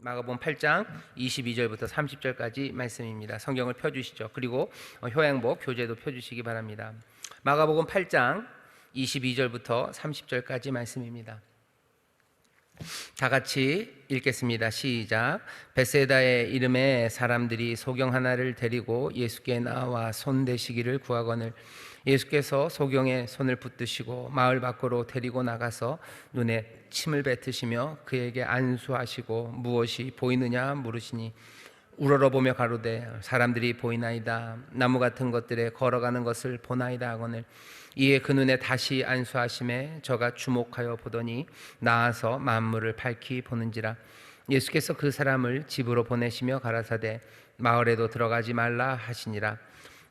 마가복음 8장 22절부터 30절까지 말씀입니다. 성경을 펴주시죠. 그리고 효양복 교재도 펴주시기 바랍니다. 마가복음 8장 22절부터 30절까지 말씀입니다. 다 같이 읽겠습니다. 시작. 베세다의 이름의 사람들이 소경 하나를 데리고 예수께 나와 손대시기를 구하거늘 예수께서 소경의 손을 붙드시고 마을 밖으로 데리고 나가서 눈에 침을 뱉으시며 그에게 안수하시고 무엇이 보이느냐 물으시니 우러러보며 가로되 사람들이 보이나이다. 나무 같은 것들에 걸어가는 것을 보나이다 하거늘 이에 그 눈에 다시 안수하심에 저가 주목하여 보더니 나아서 만물을 밝히 보는지라. 예수께서 그 사람을 집으로 보내시며 가라사대 마을에도 들어가지 말라 하시니라.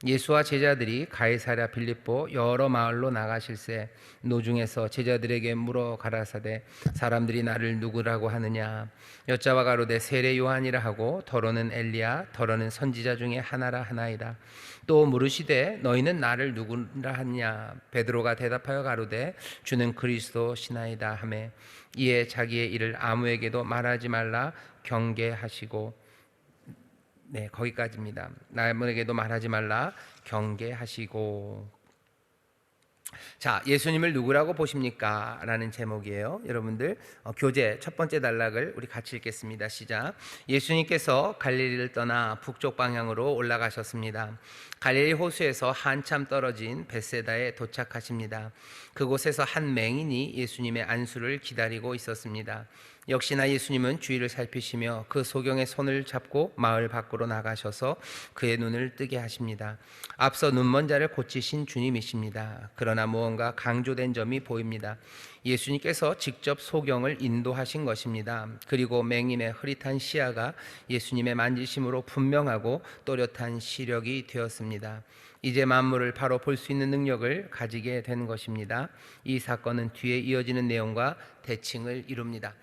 예수와 제자들이 가이사랴 빌립보 여러 마을로 나가실새 노중에서 제자들에게 물어 가라사대 사람들이 나를 누구라고 하느냐. 여자와 가로되 세례 요한이라 하고 더러는 엘리야 더러는 선지자 중에 하나라 하나이다. 또 물으시되 너희는 나를 누구라 하냐. 베드로가 대답하여 가로되 주는 그리스도시나이다 하매 이에 자기의 일을 아무에게도 말하지 말라 경계하시고 거기까지입니다. 남에게도 말하지 말라 경계하시고. 자, 예수님을 누구라고 보십니까? 라는 제목이에요. 여러분들 교재 첫 번째 단락을 우리 같이 읽겠습니다. 시작. 예수님께서 갈릴리를 떠나 북쪽 방향으로 올라가셨습니다. 갈릴리 호수에서 한참 떨어진 벳세다에 도착하십니다. 그곳에서 한 맹인이 예수님의 안수를 기다리고 있었습니다. 역시나 예수님은 주위를 살피시며 그 소경의 손을 잡고 마을 밖으로 나가셔서 그의 눈을 뜨게 하십니다. 앞서 눈먼 자를 고치신 주님이십니다. 그러나 무언가 강조된 점이 보입니다. 예수님께서 직접 소경을 인도하신 것입니다. 그리고 맹인의 흐릿한 시야가 예수님의 만지심으로 분명하고 또렷한 시력이 되었습니다. 이제 만물을 바로 볼 수 있는 능력을 가지게 된 것입니다. 이 사건은 뒤에 이어지는 내용과 대칭을 이룹니다.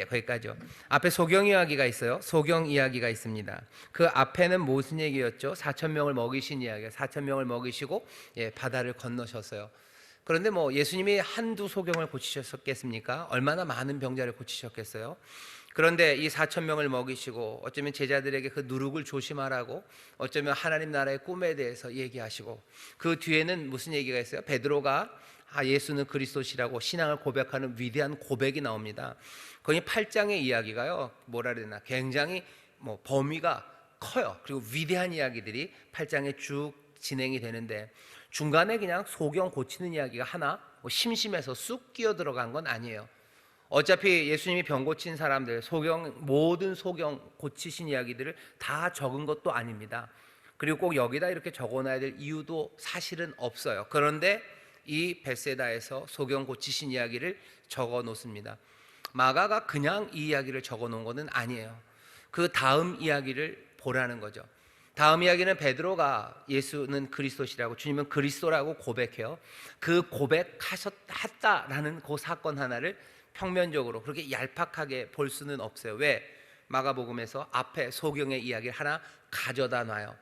거기까지요. 앞에 소경 이야기가 있어요. 소경 이야기가 있습니다. 그 앞에는 무슨 얘기였죠? 4천 명을 먹이신 이야기예요. 4천 명을 먹이시고 바다를 건너셨어요. 그런데 예수님이 한두 소경을 고치셨겠습니까? 얼마나 많은 병자를 고치셨겠어요? 그런데 이 4천 명을 먹이시고 어쩌면 제자들에게 그 누룩을 조심하라고 어쩌면 하나님 나라의 꿈에 대해서 얘기하시고 그 뒤에는 무슨 얘기가 있어요? 베드로가 예수는 그리스도시라고 신앙을 고백하는 위대한 고백이 나옵니다. 거기 8장의 이야기가요, 뭐라 그래야 되나, 굉장히 범위가 커요. 그리고 위대한 이야기들이 8장에 쭉 진행이 되는데 중간에 그냥 소경 고치는 이야기가 하나 심심해서 쑥 끼어 들어간 건 아니에요. 어차피 예수님이 병 고친 사람들, 모든 소경 고치신 이야기들을 다 적은 것도 아닙니다. 그리고 꼭 여기다 이렇게 적어놔야 될 이유도 사실은 없어요. 그런데 이 벳세다에서 소경 고치신 이야기를 적어 놓습니다. 마가가 그냥 이 이야기를 적어 놓은 것은 아니에요. 그 다음 이야기를 보라는 거죠. 다음 이야기는 베드로가 예수는 그리스도시라고, 주님은 그리스도라고 고백해요. 그 고백하셨다라는 그 사건 하나를 평면적으로 그렇게 얄팍하게 볼 수는 없어요. 왜? 마가복음에서 앞에 소경의 이야기를 하나 가져다 놔요.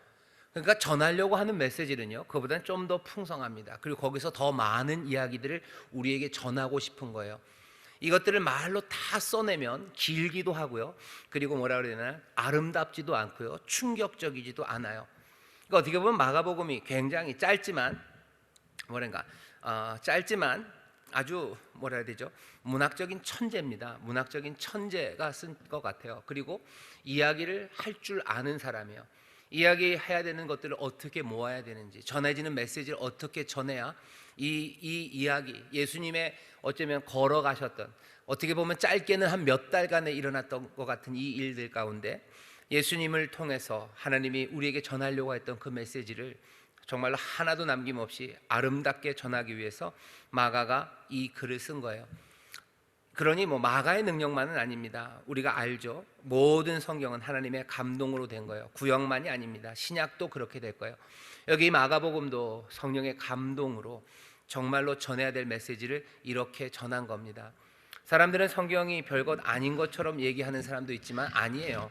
그러니까 전하려고 하는 메시지는요, 그보다는 좀 더 풍성합니다. 그리고 거기서 더 많은 이야기들을 우리에게 전하고 싶은 거예요. 이것들을 말로 다 써내면 길기도 하고요, 그리고 뭐라 그래야 되나, 아름답지도 않고요, 충격적이지도 않아요. 그러니까 어떻게 보면 마가복음이 굉장히 짧지만 아주 뭐라 해야 되죠? 문학적인 천재입니다. 문학적인 천재가 쓴 것 같아요. 그리고 이야기를 할 줄 아는 사람이에요. 이야기해야 되는 것들을 어떻게 모아야 되는지, 전해지는 메시지를 어떻게 전해야 이 이야기, 예수님의 어쩌면 걸어가셨던, 어떻게 보면 짧게는 한 몇 달간에 일어났던 것 같은 이 일들 가운데 예수님을 통해서 하나님이 우리에게 전하려고 했던 그 메시지를 정말로 하나도 남김없이 아름답게 전하기 위해서 마가가 이 글을 쓴 거예요. 그러니 마가의 능력만은 아닙니다. 우리가 알죠. 모든 성경은 하나님의 감동으로 된 거예요. 구약만이 아닙니다. 신약도 그렇게 될 거예요. 여기 마가복음도 성령의 감동으로 정말로 전해야 될 메시지를 이렇게 전한 겁니다. 사람들은 성경이 별것 아닌 것처럼 얘기하는 사람도 있지만 아니에요.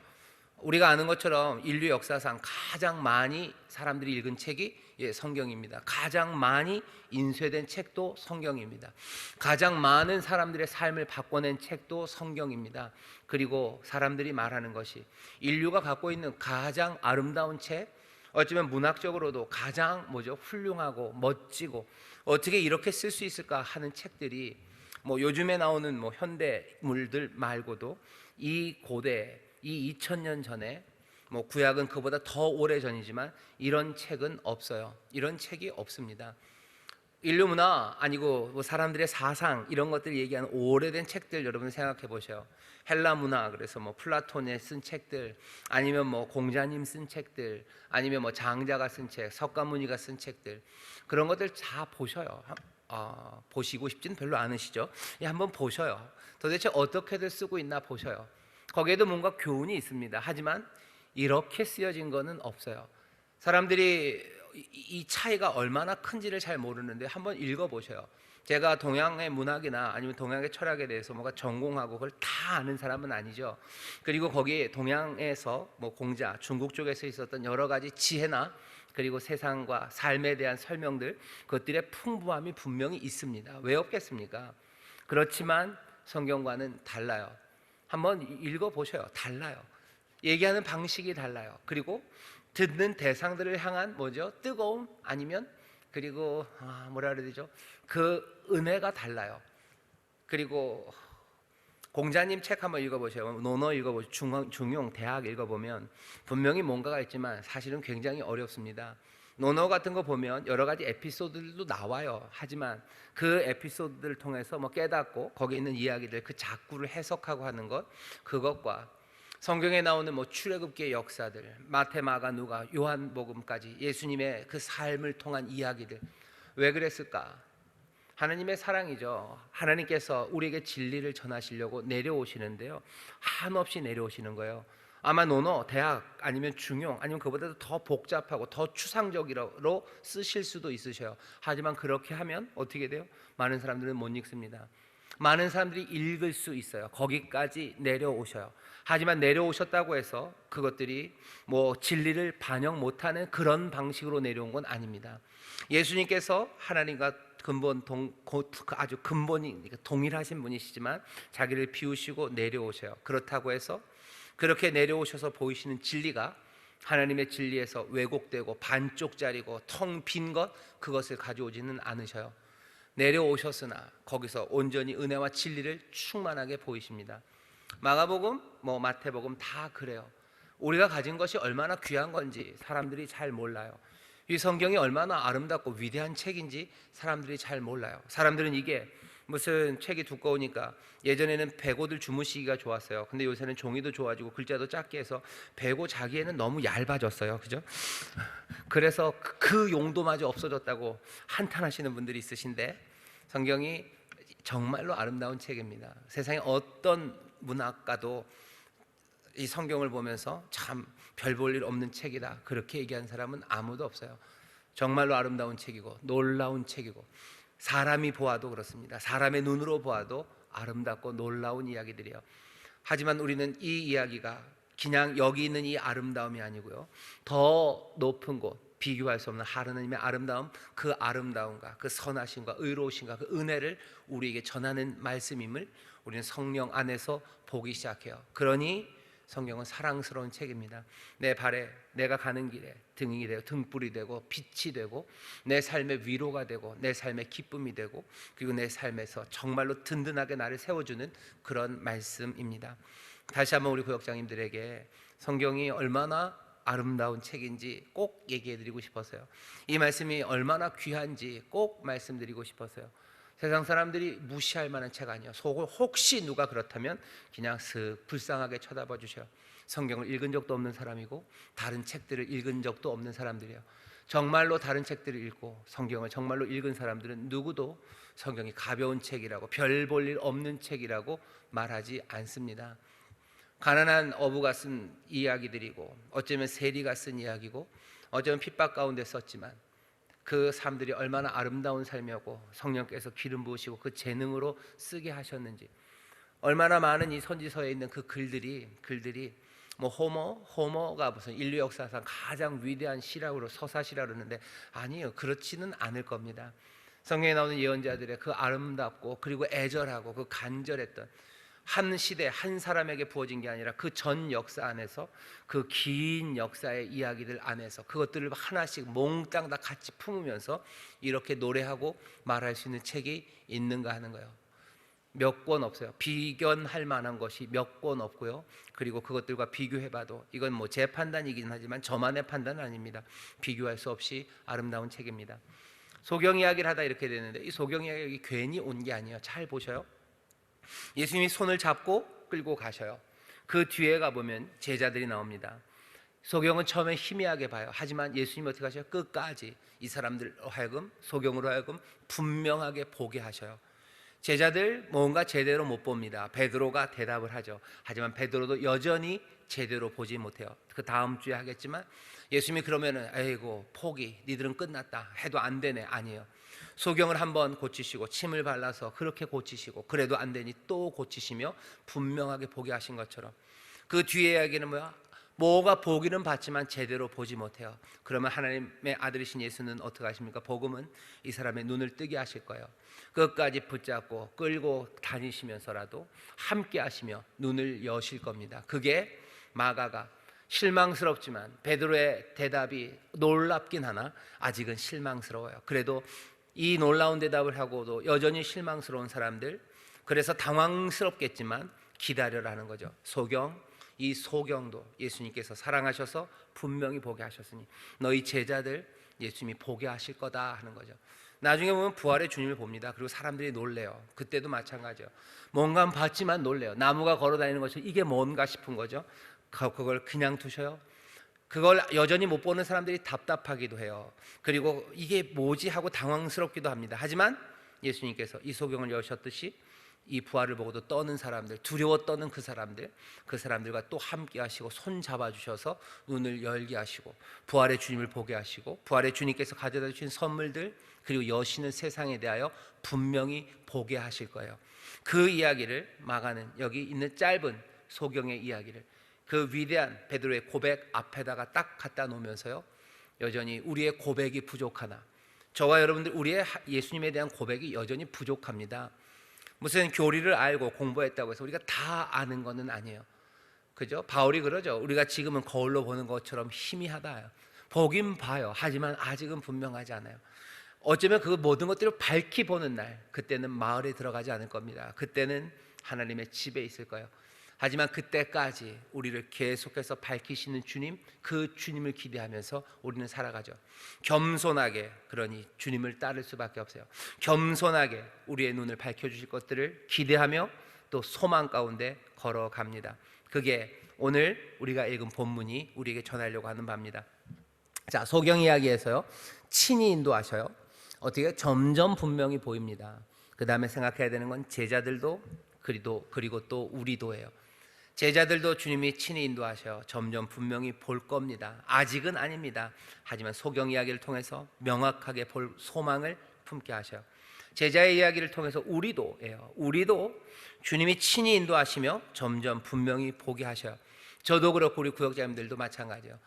우리가 아는 것처럼 인류 역사상 가장 많이 사람들이 읽은 책이 성경입니다. 가장 많이 인쇄된 책도 성경입니다. 가장 많은 사람들의 삶을 바꿔낸 책도 성경입니다. 그리고 사람들이 말하는 것이 인류가 갖고 있는 가장 아름다운 책, 어쩌면 문학적으로도 가장 훌륭하고 멋지고 어떻게 이렇게 쓸 수 있을까 하는 책들이 요즘에 나오는 현대물들 말고도 이 고대, 이 2000년 전에 구약은 그보다 더 오래 전이지만 이런 책은 없어요. 이런 책이 없습니다. 인류 문화 아니고 사람들의 사상 이런 것들 얘기하는 오래된 책들 여러분 생각해 보세요. 헬라 문화, 그래서 플라톤의 쓴 책들, 아니면 공자님 쓴 책들, 아니면 장자가 쓴 책, 석가모니가 쓴 책들, 그런 것들 다 보셔요. 보시고 싶진 별로 않으시죠? 한번 보셔요. 도대체 어떻게들 쓰고 있나 보셔요. 거기에도 뭔가 교훈이 있습니다. 하지만 이렇게 쓰여진 거는 없어요. 사람들이 이 차이가 얼마나 큰지를 잘 모르는데 한번 읽어보셔요. 제가 동양의 문학이나 아니면 동양의 철학에 대해서 뭔가 전공하고 그걸 다 아는 사람은 아니죠. 그리고 거기에 동양에서 공자, 중국 쪽에서 있었던 여러 가지 지혜나 그리고 세상과 삶에 대한 설명들, 그것들의 풍부함이 분명히 있습니다. 왜 없겠습니까? 그렇지만 성경과는 달라요. 한번 읽어보셔요. 달라요. 얘기하는 방식이 달라요. 그리고 듣는 대상들을 향한 뜨거움, 아니면 그리고 뭐라 그래야 되죠? 그 은혜가 달라요. 그리고 공자님 책 한번 읽어보세요. 논어 읽어보세요. 중용, 대학 읽어보면 분명히 뭔가가 있지만 사실은 굉장히 어렵습니다. 논어 같은 거 보면 여러 가지 에피소드들도 나와요. 하지만 그 에피소드들을 통해서 깨닫고 거기 있는 이야기들, 그 작구를 해석하고 하는 것, 그것과 성경에 나오는 출애굽기의 역사들, 마태, 마가, 누가, 요한복음까지 예수님의 그 삶을 통한 이야기들, 왜 그랬을까? 하나님의 사랑이죠. 하나님께서 우리에게 진리를 전하시려고 내려오시는데요, 한없이 내려오시는 거예요. 아마 논어, 대학, 아니면 중용, 아니면 그보다도 더 복잡하고 더 추상적으로 쓰실 수도 있으셔요. 하지만 그렇게 하면 어떻게 돼요? 많은 사람들은 못 읽습니다. 많은 사람들이 읽을 수 있어요. 거기까지 내려오셔요. 하지만 내려오셨다고 해서 그것들이 진리를 반영 못하는 그런 방식으로 내려온 건 아닙니다. 예수님께서 하나님과 아주 근본이 동일하신 분이시지만 자기를 비우시고 내려오셔요. 그렇다고 해서 그렇게 내려오셔서 보이시는 진리가 하나님의 진리에서 왜곡되고 반쪽짜리고 텅 빈 그것을 가져오지는 않으셔요. 내려오셨으나 거기서 온전히 은혜와 진리를 충만하게 보이십니다. 마가복음, 마태복음 다 그래요. 우리가 가진 것이 얼마나 귀한 건지 사람들이 잘 몰라요. 이 성경이 얼마나 아름답고 위대한 책인지 사람들이 잘 몰라요. 사람들은 이게 무슨 책이 두꺼우니까, 예전에는 베고들 주무시기가 좋았어요. 근데 요새는 종이도 좋아지고 글자도 작게 해서 베고 자기에는 너무 얇아졌어요. 그죠? 그래서 그 용도마저 없어졌다고 한탄하시는 분들이 있으신데, 성경이 정말로 아름다운 책입니다. 세상에 어떤 문학가도 이 성경을 보면서 참 별 볼 일 없는 책이다 그렇게 얘기한 사람은 아무도 없어요. 정말로 아름다운 책이고 놀라운 책이고, 사람이 보아도 그렇습니다. 사람의 눈으로 보아도 아름답고 놀라운 이야기들이에요. 하지만 우리는 이 이야기가 그냥 여기 있는 이 아름다움이 아니고요, 더 높은 곳, 비교할 수 없는 하나님의 아름다움, 그 아름다움과 그 선하심과 의로우심과 그 은혜를 우리에게 전하는 말씀임을 우리는 성령 안에서 보기 시작해요. 그러니 성경은 사랑스러운 책입니다. 내 발에, 내가 가는 길에 등이 되고 등불이 되고 빛이 되고 내 삶의 위로가 되고 내 삶의 기쁨이 되고, 그리고 내 삶에서 정말로 든든하게 나를 세워주는 그런 말씀입니다. 다시 한번 우리 구역장님들에게 성경이 얼마나 아름다운 책인지 꼭 얘기해드리고 싶어서요. 이 말씀이 얼마나 귀한지 꼭 말씀드리고 싶어서요. 세상 사람들이 무시할 만한 책 아니에요. 혹시 누가 그렇다면 그냥 슥 불쌍하게 쳐다봐 주셔요. 성경을 읽은 적도 없는 사람이고 다른 책들을 읽은 적도 없는 사람들이에요. 정말로 다른 책들을 읽고 성경을 정말로 읽은 사람들은 누구도 성경이 가벼운 책이라고, 별 볼 일 없는 책이라고 말하지 않습니다. 가난한 어부가 쓴 이야기들이고, 어쩌면 세리가 쓴 이야기고, 어쩌면 핍박 가운데 썼지만 그 삶들이 얼마나 아름다운 삶이었고, 성령께서 기름 부으시고 그 재능으로 쓰게 하셨는지, 얼마나 많은 이 선지서에 있는 그 글들이 뭐 호머가 무슨 인류 역사상 가장 위대한 시라고 서사시라 그러는데 아니에요. 그렇지는 않을 겁니다. 성경에 나오는 예언자들의 그 아름답고 그리고 애절하고 그 간절했던 한 시대 한 사람에게 부어진 게 아니라 그 전 역사 안에서 그 긴 역사의 이야기들 안에서 그것들을 하나씩 몽땅 다 같이 품으면서 이렇게 노래하고 말할 수 있는 책이 있는가 하는 거예요. 몇 권 없어요. 비견할 만한 것이 몇 권 없고요. 그리고 그것들과 비교해봐도 이건 뭐 제 판단이긴 하지만 저만의 판단은 아닙니다. 비교할 수 없이 아름다운 책입니다. 소경 이야기를 하다 이렇게 되는데 이 소경 이야기 괜히 온 게 아니에요. 잘 보셔요. 예수님이 손을 잡고 끌고 가셔요. 그 뒤에 가보면 제자들이 나옵니다. 소경은 처음에 희미하게 봐요. 하지만 예수님이 어떻게 하셔요? 끝까지 이 사람들로 하여금 소경으로 하여금 분명하게 보게 하셔요. 제자들 뭔가 제대로 못 봅니다. 베드로가 대답을 하죠. 하지만 베드로도 여전히 제대로 보지 못해요. 그 다음 주에 하겠지만 예수님이 그러면은 에이고 포기, 니들은 끝났다 해도 안 되네. 아니에요. 소경을 한번 고치시고 침을 발라서 그렇게 고치시고 그래도 안 되니 또 고치시며 분명하게 보게 하신 것처럼 그 뒤에 이야기는 뭐가 보기는 봤지만 제대로 보지 못해요. 그러면 하나님의 아들이신 예수는 어떻게 하십니까? 복음은 이 사람의 눈을 뜨게 하실 거예요. 끝까지 붙잡고 끌고 다니시면서라도 함께 하시며 눈을 여실 겁니다. 그게 마가가 실망스럽지만 베드로의 대답이 놀랍긴 하나 아직은 실망스러워요. 그래도 이 놀라운 대답을 하고도 여전히 실망스러운 사람들, 그래서 당황스럽겠지만 기다려라는 거죠. 이 소경도 예수님께서 사랑하셔서 분명히 보게 하셨으니 너희 제자들 예수님이 보게 하실 거다 하는 거죠. 나중에 보면 부활의 주님을 봅니다. 그리고 사람들이 놀래요. 그때도 마찬가지예요. 뭔가 봤지만 놀래요. 나무가 걸어다니는 것처럼 이게 뭔가 싶은 거죠. 그걸 그냥 두셔요. 그걸 여전히 못 보는 사람들이 답답하기도 해요. 그리고 이게 뭐지 하고 당황스럽기도 합니다. 하지만 예수님께서 이 소경을 여셨듯이 이 부활을 보고도 떠는 사람들, 두려워 떠는 그 사람들과 또 함께 하시고 손 잡아주셔서 눈을 열게 하시고 부활의 주님을 보게 하시고 부활의 주님께서 가져다 주신 선물들 그리고 여시는 세상에 대하여 분명히 보게 하실 거예요. 그 이야기를 마가는 여기 있는 짧은 소경의 이야기를 그 위대한 베드로의 고백 앞에다가 딱 갖다 놓으면서요, 여전히 우리의 고백이 부족하나, 저와 여러분들 우리의 예수님에 대한 고백이 여전히 부족합니다. 무슨 교리를 알고 공부했다고 해서 우리가 다 아는 것은 아니에요. 그죠? 바울이 그러죠. 우리가 지금은 거울로 보는 것처럼 희미하다. 보긴 봐요. 하지만 아직은 분명하지 않아요. 어쩌면 그 모든 것들을 밝히 보는 날, 그때는 마을에 들어가지 않을 겁니다. 그때는 하나님의 집에 있을 거예요. 하지만 그때까지 우리를 계속해서 밝히시는 주님, 그 주님을 기대하면서 우리는 살아가죠. 겸손하게, 그러니 주님을 따를 수밖에 없어요. 겸손하게 우리의 눈을 밝혀주실 것들을 기대하며 또 소망 가운데 걸어갑니다. 그게 오늘 우리가 읽은 본문이 우리에게 전하려고 하는 바입니다. 자, 소경 이야기에서요, 친히 인도하셔요. 어떻게 점점 분명히 보입니다. 그 다음에 생각해야 되는 건 제자들도 그리고 또 우리도예요. 제자들도 주님이 친히 인도하셔 점점 분명히 볼 겁니다. 아직은 아닙니다. 하지만 소경 이야기를 통해서 명확하게 볼 소망을 품게 하셔요. 제자의 이야기를 통해서 우리도 주님이 친히 인도하시며 점점 분명히 보게 하셔요. 저도 그렇고 우리 구역자님들도 마찬가지예요.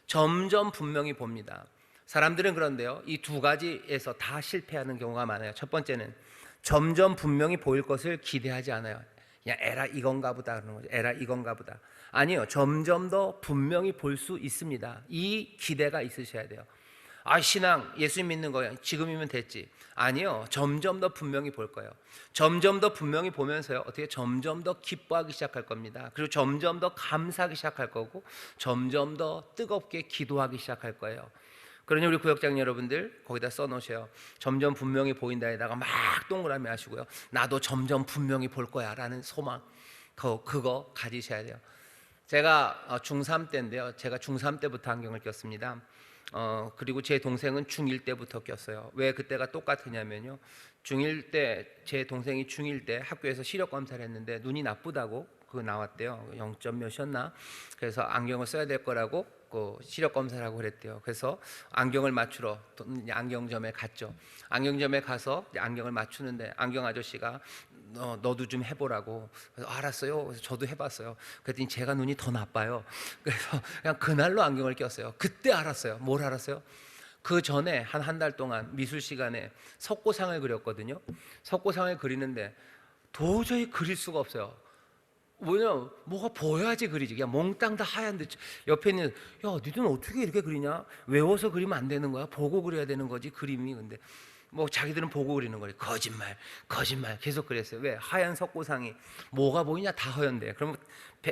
점점 분명히 봅니다. 사람들은 그런데요, 이 두 가지에서 다 실패하는 경우가 많아요. 첫 번째는 점점 분명히 보일 것을 기대하지 않아요. 야, 에라 이건가 보다 그러는 거죠. 에라 이건가 보다. 아니요, 점점 더 분명히 볼 수 있습니다. 이 기대가 있으셔야 돼요. 아, 신앙 예수님 믿는 거야, 지금이면 됐지. 아니요, 점점 더 분명히 볼 거예요. 점점 더 분명히 보면서요, 어떻게 점점 더 기뻐하기 시작할 겁니다. 그리고 점점 더 감사하기 시작할 거고 점점 더 뜨겁게 기도하기 시작할 거예요. 그러니 우리 구역장 여러분들 거기다 써놓으세요. 점점 분명히 보인다에다가 막 동그라미 하시고요, 나도 점점 분명히 볼 거야 라는 소망, 그거 가지셔야 돼요. 제가 중3 때인데요, 제가 중3 때부터 안경을 꼈습니다. 그리고 제 동생은 중1 때부터 꼈어요. 왜 그때가 똑같으냐면요, 중1 때 제 동생이 중1 때 학교에서 시력 검사를 했는데 눈이 나쁘다고 그거 나왔대요. 0점 몇이었나? 그래서 안경을 써야 될 거라고 그 시력 검사를 하고 그랬대요. 그래서 안경을 맞추러 안경점에 갔죠. 안경점에 가서 안경을 맞추는데 안경 아저씨가 너도 좀 해보라고. 그래서 알았어요. 그래서 저도 해봤어요. 그랬더니 제가 눈이 더 나빠요. 그래서 그냥 그날로 안경을 꼈어요. 그때 알았어요. 뭘 알았어요? 그 전에 한 달 동안 미술 시간에 석고상을 그렸거든요. 석고상을 그리는데 도저히 그릴 수가 없어요. 뭐냐, 뭐가 보여야지 그리지. 그냥 몽땅 다 하얀데 옆에 있는, 야, 니들은 어떻게 이렇게 그리냐? 외워서 그리면 안 되는 거야? 보고 그려야 되는 거지 그림이. 근데 뭐 자기들은 보고 그리는 거래. 거짓말, 거짓말 계속 그랬어요. 왜? 하얀 석고상이 뭐가 보이냐? 다 허연데. 그러면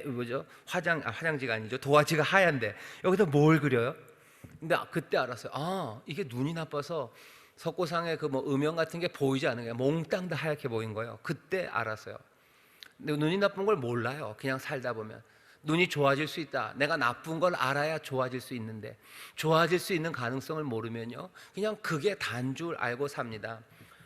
뭐죠? 화장지가 아니죠. 도화지가 하얀데 여기다 뭘 그려요? 근데 그때 알았어요. 아, 이게 눈이 나빠서 석고상에 그 뭐 음영 같은 게 보이지 않은 거예요. 몽땅 다 하얗게 보인 거예요. 그때 알았어요. 근데 눈이 나쁜 걸 몰라요. 그냥 살다 보면 눈이 좋아질 수 있다. 내가 나쁜 걸 알아야 좋아질 수 있는데 좋아질 수 있는 가능성을 모르면요, 그냥 그게 단 줄 알고 삽니다.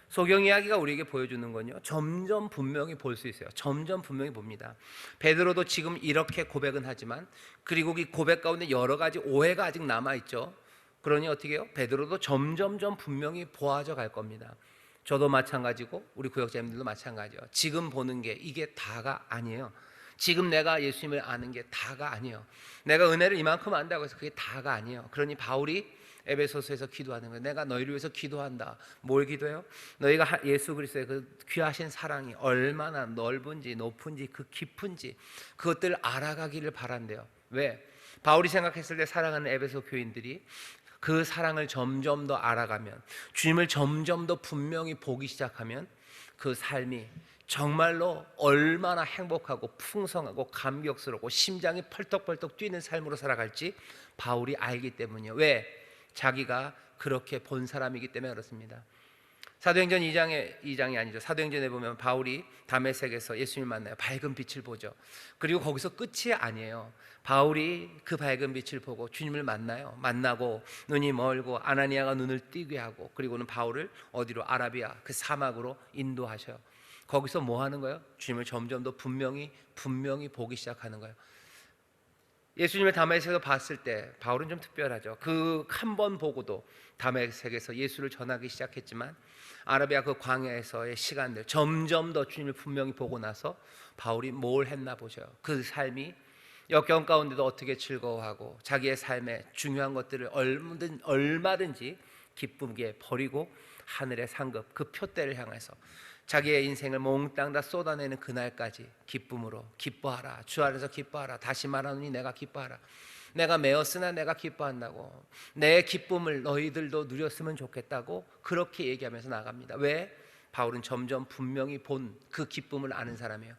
소경 이야기가 우리에게 보여주는 건요, 점점 분명히 볼 수 있어요. 점점 분명히 봅니다. 베드로도 지금 이렇게 고백은 하지만 그리고 이 고백 가운데 여러 가지 오해가 아직 남아 있죠. 그러니 어떻게 해요? 베드로도 점점점 분명히 보아져 갈 겁니다. 저도 마찬가지고 우리 구역자님들도 마찬가지예요. 지금 보는 게 이게 다가 아니에요. 지금 내가 예수님을 아는 게 다가 아니에요. 내가 은혜를 이만큼 안다고 해서 그게 다가 아니에요. 그러니 바울이 에베소서에서 기도하는 거예요. 내가 너희를 위해서 기도한다. 뭘 기도해요? 너희가 예수 그리스도의 그 귀하신 사랑이 얼마나 넓은지 높은지 그 깊은지 그것들을 알아가기를 바란대요. 왜? 바울이 생각했을 때 사랑하는 에베소 교인들이 그 사랑을 점점 더 알아가면, 주님을 점점 더 분명히 보기 시작하면 그 삶이 정말로 얼마나 행복하고 풍성하고 감격스럽고 심장이 펄떡펄떡 뛰는 삶으로 살아갈지 바울이 알기 때문이에요. 왜? 자기가 그렇게 본 사람이기 때문에 그렇습니다. 사도행전 2장이 아니죠. 사도행전에 보면 바울이 다메섹에서 예수님을 만나요. 밝은 빛을 보죠. 그리고 거기서 끝이 아니에요. 바울이 그 밝은 빛을 보고 주님을 만나요. 만나고 눈이 멀고 아나니아가 눈을 띄게 하고, 그리고는 바울을 어디로? 아라비아 그 사막으로 인도하셔요. 거기서 뭐 하는 거예요? 주님을 점점 더 분명히 보기 시작하는 거예요. 예수님을 다메섹에서 봤을 때 바울은 좀 특별하죠. 그 한 번 보고도 다메섹에서 예수를 전하기 시작했지만 아라비아 그 광야에서의 시간들 점점 더 주님을 분명히 보고 나서 바울이 뭘 했나 보셔요. 그 삶이 역경 가운데도 어떻게 즐거워하고 자기의 삶에 중요한 것들을 얼마든지 기쁘게 버리고 하늘의 상급 그 표대를 향해서 자기의 인생을 몽땅 다 쏟아내는 그날까지 기쁨으로 기뻐하라. 주 안에서 기뻐하라. 다시 말하노니 내가 기뻐하라. 내가 매었으나 내가 기뻐한다고. 내 기쁨을 너희들도 누렸으면 좋겠다고 그렇게 얘기하면서 나갑니다. 왜? 바울은 점점 분명히 본 그 기쁨을 아는 사람이에요.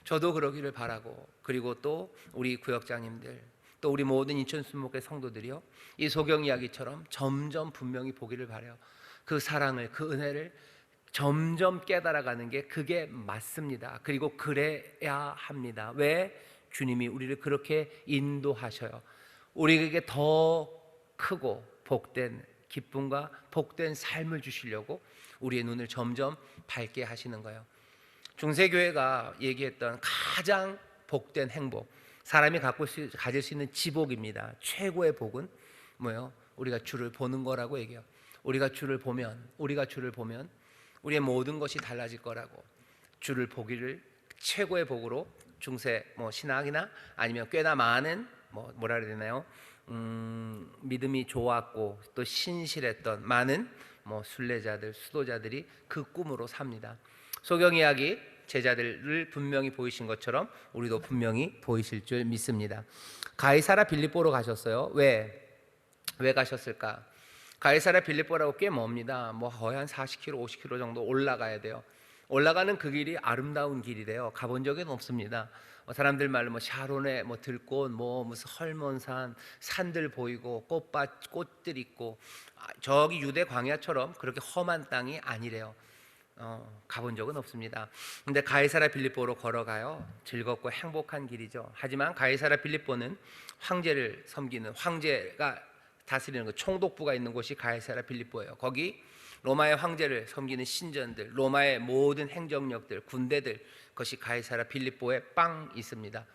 저도 그러기를 바라고, 그리고 또 우리 구역장님들, 또 우리 모든 인천 순목회 성도들이요, 이 소경 이야기처럼 점점 분명히 보기를 바라요. 그 사랑을, 그 은혜를 점점 깨달아가는 게 그게 맞습니다. 그리고 그래야 합니다. 왜? 주님이 우리를 그렇게 인도하셔요. 우리에게 더 크고 복된 기쁨과 복된 삶을 주시려고 우리의 눈을 점점 밝게 하시는 거예요. 중세교회가 얘기했던 가장 복된 행복, 사람이 가질 수 있는 지복입니다. 최고의 복은 뭐예요? 우리가 주를 보는 거라고 얘기해요. 우리가 주를 보면 우리의 모든 것이 달라질 거라고. 주를 보기를 최고의 복으로 중세 신학이나 아니면 꽤나 많은 뭐라 그래야 되나요? 믿음이 좋았고 또 신실했던 많은 순례자들, 수도자들이 그 꿈으로 삽니다. 소경 이야기 제자들을 분명히 보이신 것처럼 우리도 분명히 보이실 줄 믿습니다. 가이사라 빌립보로 가셨어요. 왜 가셨을까? 가이사라 빌립보라고 꽤 멉니다. 거의 한 40km, 50km 정도 올라가야 돼요. 올라가는 그 길이 아름다운 길이래요. 가본 적은 없습니다. 사람들 말로 샤론의 들꽃, 무슨 헐몬산, 산들 보이고 꽃들 있고, 저기 유대 광야처럼 그렇게 험한 땅이 아니래요. 가본 적은 없습니다. 근데 가이사라 빌립보로 걸어가요. 즐겁고 행복한 길이죠. 하지만 가이사라 빌립보는 황제를 섬기는, 황제가 다스리는 총독부가 있는 곳이 가이사라 빌립보예요. 거기 로마의 황제를 섬기는 신전들, 로마의 모든 행정력들, 군대들, 그것이 가이사라 빌립보에 빵 있습니다.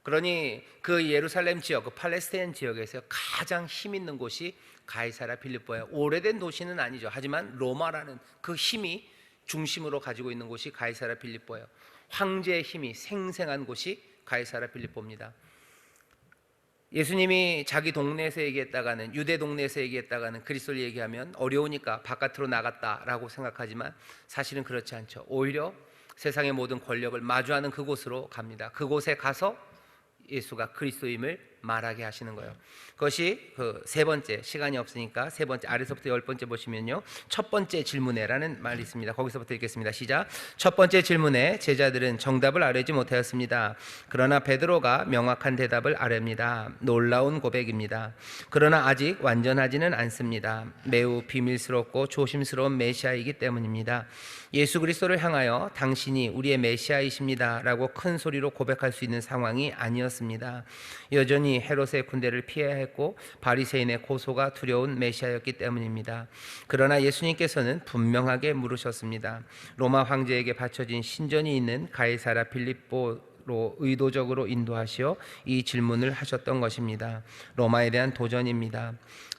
그러니 그 예루살렘 지역, 그 팔레스타인 지역에서 가장 힘 있는 곳이 가이사라 빌립보예요. 오래된 도시는 아니죠. 하지만 로마라는 그 힘이 중심으로 가지고 있는 곳이 가이사라 빌립보예요. 황제의 힘이 생생한 곳이 가이사라 빌립보입니다. 예수님이 자기 동네에서 얘기했다가는, 유대 동네에서 얘기했다가는 그리스도를 얘기하면 어려우니까 바깥으로 나갔다라고 생각하지만 사실은 그렇지 않죠. 오히려 세상의 모든 권력을 마주하는 그곳으로 갑니다. 그곳에 가서 예수가 그리스도임을 말하게 하시는 거예요. 그것이 그 세 번째, 시간이 없으니까 세 번째, 아래서부터 10번째 보시면요, 첫 번째 질문에라는 말이 있습니다. 거기서부터 읽겠습니다. 시작. 첫 번째 질문에 제자들은 정답을 아뢰지 못하였습니다. 그러나 베드로가 명확한 대답을 아뢰입니다. 놀라운 고백입니다. 그러나 아직 완전하지는 않습니다. 매우 비밀스럽고 조심스러운 메시아이기 때문입니다. 예수 그리스도를 향하여 당신이 우리의 메시아이십니다 라고 큰 소리로 고백할 수 있는 상황이 아니었습니다. 여전히 헤롯의 군대를 피해야 했고 바리새인의 고소가 두려운 메시아였기 때문입니다. 그러나 예수님께서는 분명하게 물으셨습니다. 로마 황제에게 바쳐진 신전이 있는 가이사라 빌립보로 의도적으로 인도하시어 이 질문을 하셨던 것입니다. 로마에 대한 도전입니다.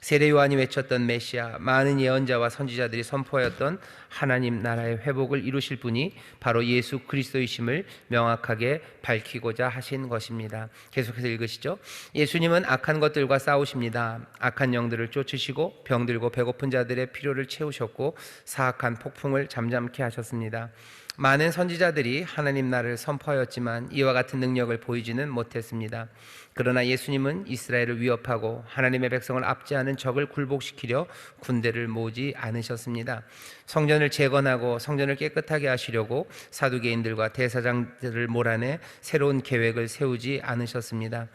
세례 요한이 외쳤던 메시아, 많은 예언자와 선지자들이 선포하였던 하나님 나라의 회복을 이루실 분이 바로 예수 그리스도이심을 명확하게 밝히고자 하신 것입니다. 계속해서 읽으시죠. 예수님은 악한 것들과 싸우십니다. 악한 영들을 쫓으시고 병들고 배고픈 자들의 필요를 채우셨고 사악한 폭풍을 잠잠케 하셨습니다. 많은 선지자들이 하나님 나라를 선포하였지만 이와 같은 능력을 보이지는 못했습니다. 그러나 예수님은 이스라엘을 위협하고 하나님의 백성을 압제하는 적을 굴복시키려 군대를 모으지 않으셨습니다. 성전을 재건하고 성전을 깨끗하게 하시려고 사두개인들과 대사장들을 몰아내 새로운 계획을 세우지 않으셨습니다.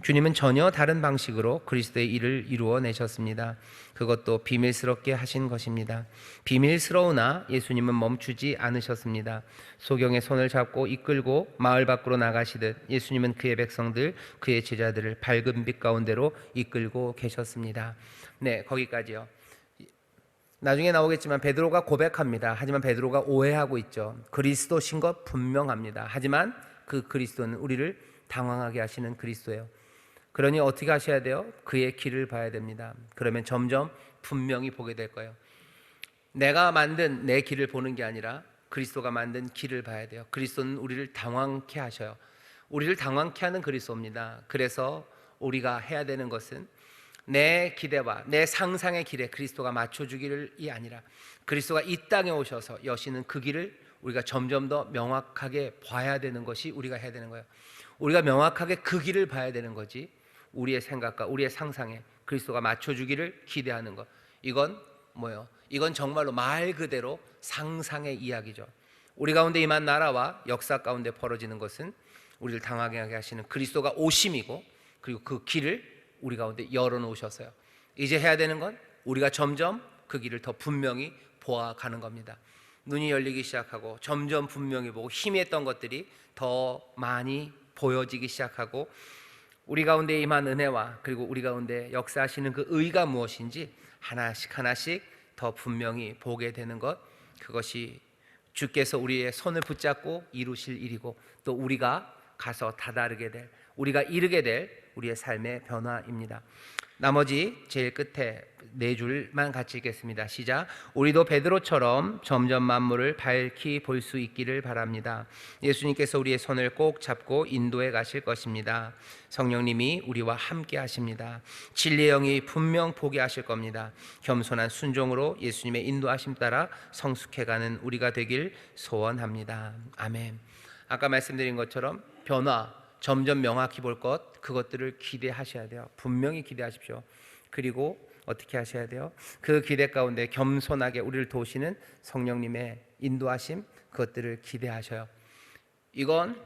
주님은 전혀 다른 방식으로 그리스도의 일을 이루어내셨습니다. 그것도 비밀스럽게 하신 것입니다. 비밀스러우나 예수님은 멈추지 않으셨습니다. 소경의 손을 잡고 이끌고 마을 밖으로 나가시듯 예수님은 그의 백성들, 그의 제자들을 밝은 빛 가운데로 이끌고 계셨습니다. 네, 거기까지요. 나중에 나오겠지만 베드로가 고백합니다. 하지만 베드로가 오해하고 있죠. 그리스도신 것 분명합니다. 하지만 그 그리스도는 우리를 당황하게 하시는 그리스도예요. 그러니 어떻게 하셔야 돼요? 그의 길을 봐야 됩니다. 그러면 점점 분명히 보게 될 거예요. 내가 만든 내 길을 보는 게 아니라 그리스도가 만든 길을 봐야 돼요. 그리스도는 우리를 당황케 하셔요. 우리를 당황케 하는 그리스도입니다. 그래서 우리가 해야 되는 것은 내 기대와 내 상상의 길에 그리스도가 맞춰주기를이 아니라 그리스도가 이 땅에 오셔서 여시는 그 길을 우리가 점점 더 명확하게 봐야 되는 것이 우리가 해야 되는 거예요. 우리가 명확하게 그 길을 봐야 되는 거지, 우리의 생각과 우리의 상상에 그리스도가 맞춰주기를 기대하는 것, 이건 뭐예요? 이건 정말로 말 그대로 상상의 이야기죠. 우리 가운데 임한 나라와 역사 가운데 벌어지는 것은 우리를 당하게 하시는 그리스도가 오심이고, 그리고 그 길을 우리 가운데 열어놓으셨어요. 이제 해야 되는 건 우리가 점점 그 길을 더 분명히 보아가는 겁니다. 눈이 열리기 시작하고 점점 분명히 보고 희미했던 것들이 더 많이 보여지기 시작하고 우리 가운데 임한 은혜와 그리고 우리 가운데 역사하시는 그 의가 무엇인지 하나씩 하나씩 더 분명히 보게 되는 것, 그것이 주께서 우리의 손을 붙잡고 이루실 일이고 또 우리가 가서 다다르게 될, 우리가 이루게 될 우리의 삶의 변화입니다. 나머지 제일 끝에 네 줄만 같이 읽겠습니다. 시작. 우리도 베드로처럼 점점 만물을 밝히 볼 수 있기를 바랍니다. 예수님께서 우리의 손을 꼭 잡고 인도해 가실 것입니다. 성령님이 우리와 함께 하십니다. 진리의 영이 분명 보게 하실 겁니다. 겸손한 순종으로 예수님의 인도하심 따라 성숙해가는 우리가 되길 소원합니다. 아멘. 아까 말씀드린 것처럼 변화, 점점 명확히 볼 것, 그것들을 기대하셔야 돼요. 분명히 기대하십시오. 그리고 어떻게 하셔야 돼요? 그 기대 가운데 겸손하게 우리를 도우시는 성령님의 인도하심, 그것들을 기대하셔요. 이건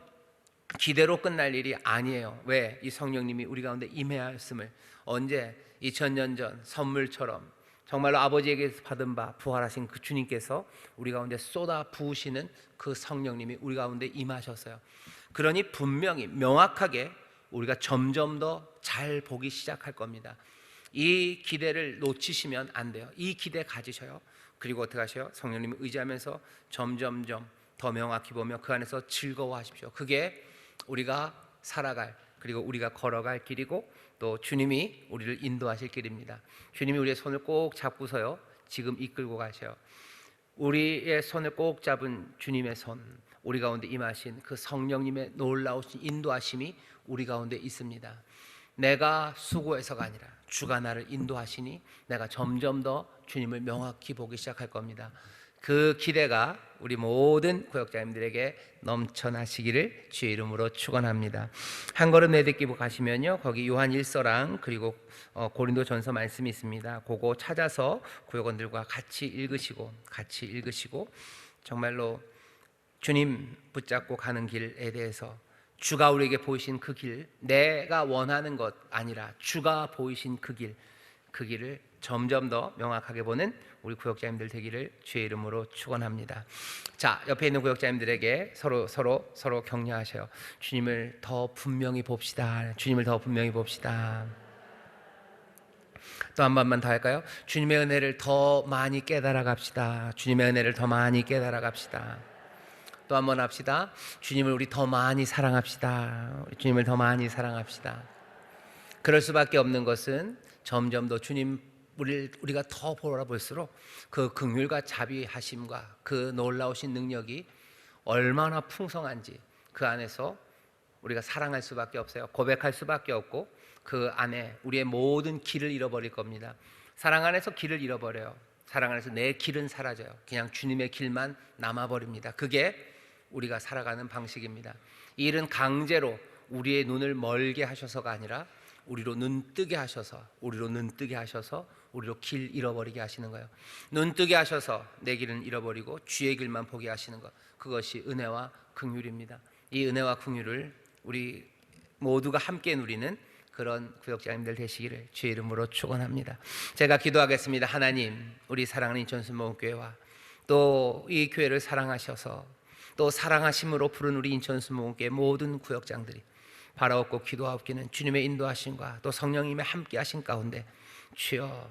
기대로 끝날 일이 아니에요. 왜? 이 성령님이 우리 가운데 임하였음을 언제 2000년 전 선물처럼 정말로 아버지에게서 받은 바 부활하신 그 주님께서 우리 가운데 쏟아 부으시는 그 성령님이 우리 가운데 임하셨어요. 그러니 분명히 명확하게 우리가 점점 더 잘 보기 시작할 겁니다. 이 기대를 놓치시면 안 돼요. 이 기대 가지셔요. 그리고 어떻게 하셔요? 성령님을 의지하면서 점점점 더 명확히 보며 그 안에서 즐거워하십시오. 그게 우리가 살아갈, 그리고 우리가 걸어갈 길이고 또 주님이 우리를 인도하실 길입니다. 주님이 우리의 손을 꼭 잡고서요 지금 이끌고 가셔요. 우리의 손을 꼭 잡은 주님의 손, 우리 가운데 임하신 그 성령님의 놀라우신 인도하심이 우리 가운데 있습니다. 내가 수고해서가 아니라 주가 나를 인도하시니 내가 점점 더 주님을 명확히 보기 시작할 겁니다. 그 기대가 우리 모든 구역자님들에게 넘쳐나시기를 주의 이름으로 축원합니다. 한 걸음 내딛기부 가시면요 거기 요한 1서랑 그리고 고린도전서 말씀이 있습니다. 그거 찾아서 구역원들과 같이 읽으시고 정말로 주님 붙잡고 가는 길에 대해서 주가 우리에게 보이신 그 길, 내가 원하는 것 아니라 주가 보이신 그 길을 점점 더 명확하게 보는 우리 구역자님들 되기를 주의 이름으로 축원합니다. 자, 옆에 있는 구역자님들에게 서로 격려하셔요. 주님을 더 분명히 봅시다. 주님을 더 분명히 봅시다. 또 한 번만 더 할까요? 주님의 은혜를 더 많이 깨달아 갑시다. 주님의 은혜를 더 많이 깨달아 갑시다. 또 한 번 합시다. 주님을 우리 더 많이 사랑합시다. 주님을 더 많이 사랑합시다. 그럴 수밖에 없는 것은 점점 더 주님 우리가 더 보라 볼수록 그 긍휼과 자비하심과 그 놀라우신 능력이 얼마나 풍성한지 그 안에서 우리가 사랑할 수밖에 없어요. 고백할 수밖에 없고 그 안에 우리의 모든 길을 잃어버릴 겁니다. 사랑 안에서 길을 잃어버려요. 사랑 안에서 내 길은 사라져요. 그냥 주님의 길만 남아버립니다. 그게 우리가 살아가는 방식입니다. 이 일은 강제로 우리의 눈을 멀게 하셔서가 아니라 우리로 눈뜨게 하셔서 우리로 길 잃어버리게 하시는 거예요. 눈뜨게 하셔서 내 길은 잃어버리고 주의 길만 보게 하시는 것, 그것이 은혜와 긍휼입니다. 이 은혜와 긍휼을 우리 모두가 함께 누리는 그런 구역자님들 되시기를 주의 이름으로 축원합니다. 제가 기도하겠습니다. 하나님, 우리 사랑하는 인천순복음교회와 또 이 교회를 사랑하셔서 또 사랑하심으로 부른 우리 인천순복음교회 모든 구역장들이 바라옵고 기도하옵기는 주님의 인도하심과 또 성령님의 함께하신 가운데 주여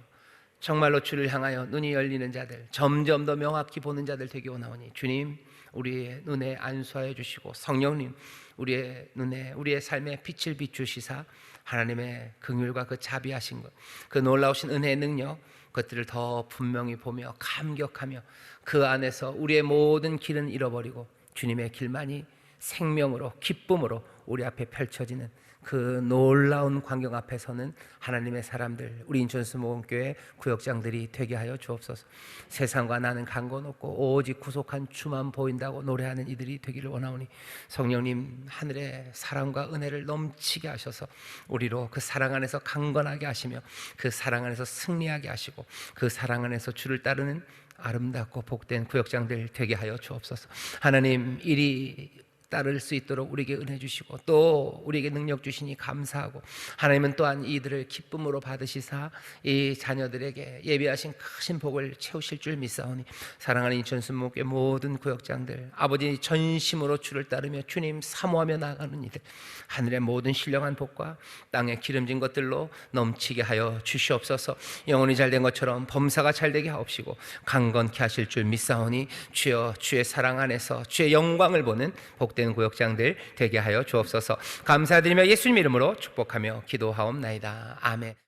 정말로 주를 향하여 눈이 열리는 자들, 점점 더 명확히 보는 자들 되기 원하오니 주님 우리의 눈에 안수하여 주시고 성령님 우리의 눈에 우리의 삶에 빛을 비추시사 하나님의 긍휼과 그 자비하신 것, 그 놀라우신 은혜의 능력, 그것들을 더 분명히 보며 감격하며 그 안에서 우리의 모든 길은 잃어버리고 주님의 길만이 생명으로 기쁨으로 우리 앞에 펼쳐지는 그 놀라운 광경 앞에서는 하나님의 사람들, 우리 인천수목원교회 구역장들이 되게 하여 주옵소서. 세상과 나는 간건 없고 오직 구속한 주만 보인다고 노래하는 이들이 되기를 원하오니 성령님 하늘의 사랑과 은혜를 넘치게 하셔서 우리로 그 사랑 안에서 강건하게 하시며 그 사랑 안에서 승리하게 하시고 그 사랑 안에서 주를 따르는 아름답고 복된 구역장들 되게 하여 주옵소서. 하나님 이리 따를 수 있도록 우리에게 은혜 주시고 또 우리에게 능력 주시니 감사하고 하나님은 또한 이들을 기쁨으로 받으시사 이 자녀들에게 예비하신 크신 복을 채우실 줄 믿사오니 사랑하는 인천순목교회 모든 구역장들 아버지 전심으로 주를 따르며 주님 사모하며 나아가는 이들 하늘의 모든 신령한 복과 땅의 기름진 것들로 넘치게 하여 주시옵소서. 영혼이 잘된 것처럼 범사가 잘되게 하옵시고 강건케 하실 줄 믿사오니 주여 주의 사랑 안에서 주의 영광을 보는 복된 구역장들 되게 하여 주옵소서. 감사드리며 예수님 이름으로 축복하며 기도하옵나이다. 아멘.